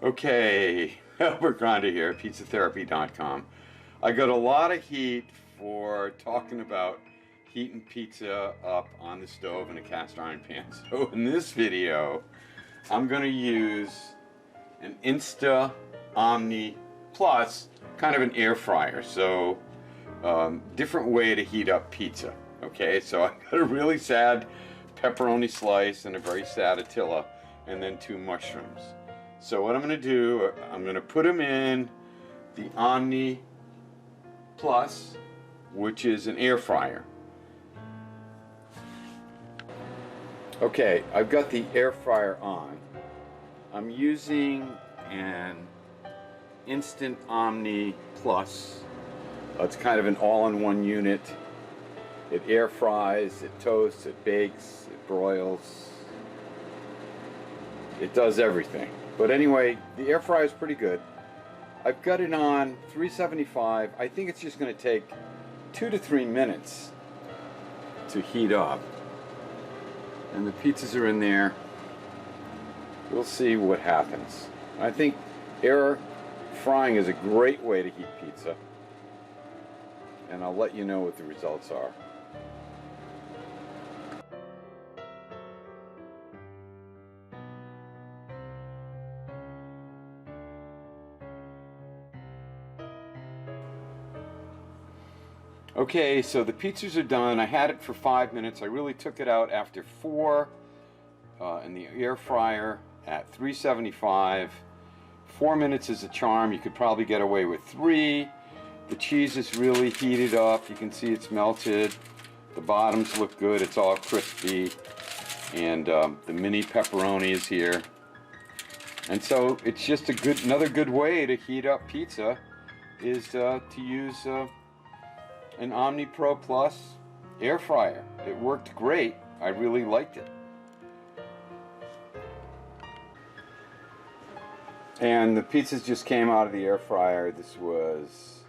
Okay, Albert Grande here, pizzatherapy.com. I got a lot of heat for talking about heating pizza up on the stove in a cast iron pan. So in this video, I'm going to use an Insta Omni Plus, kind of an air fryer. So different way to heat up pizza. Okay, so I got a really sad pepperoni slice and a very sad Attila, and then 2 mushrooms. So what I'm going to do, I'm going to put them in the Omni Plus, which is an air fryer. Okay, I've got the air fryer on. I'm using an Instant Omni Plus. It's kind of an all-in-one unit. It air fries, it toasts, it bakes, it broils. It does everything. But anyway, the air fryer is pretty good. I've got it on 375. I think it's just going to take 2 to 3 minutes to heat up. And the pizzas are in there. We'll see what happens. I think air frying is a great way to heat pizza. And I'll let you know what the results are. Okay, so the pizzas are done. I had it for 5 minutes. I really took it out after 4 in the air fryer at 375. 4 minutes is a charm. You could probably get away with 3. The cheese is really heated up. You can see it's melted. The bottoms look good. It's all crispy. And the mini pepperoni is here. And so it's just another good way to heat up pizza is to use an Omni Pro Plus air fryer. It worked great. I really liked it. And the pizzas just came out of the air fryer. This was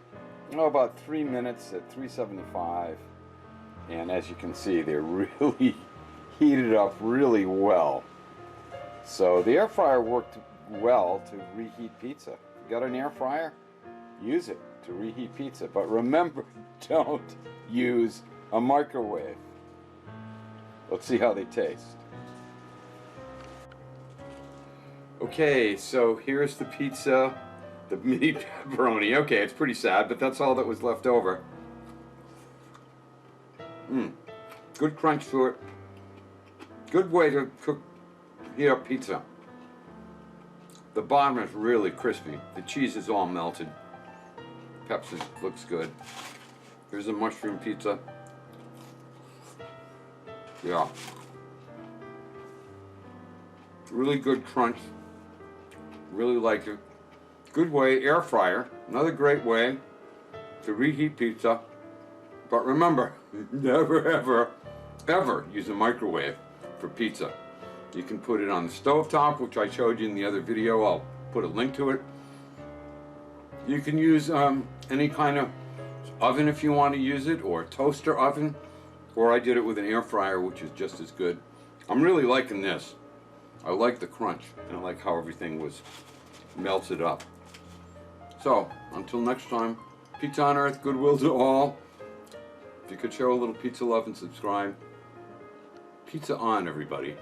about 3 minutes at 375. And as you can see, they're really heated up really well. So the air fryer worked well to reheat pizza. You got an air fryer? Use it to reheat pizza, but remember, don't use a microwave. Let's see how they taste. Okay, so here's the pizza, the mini pepperoni. Okay, it's pretty sad, but that's all that was left over. Good crunch to it. Good way to heat up pizza. The bottom is really crispy. The cheese is all melted. Pepsi looks good. Here's a mushroom pizza. Yeah. Really good crunch. Really like it. Good way, air fryer. Another great way to reheat pizza. But remember, never ever use a microwave for pizza. You can put it on the stovetop, which I showed you in the other video. I'll put a link to it. You can use any kind of oven if you want to use it, or a toaster oven, or I did it with an air fryer, which is just as good. I'm really liking this. I like the crunch, and I like how everything was melted up. So, until next time, pizza on earth, goodwill to all. If you could show a little pizza love and subscribe. Pizza on, everybody.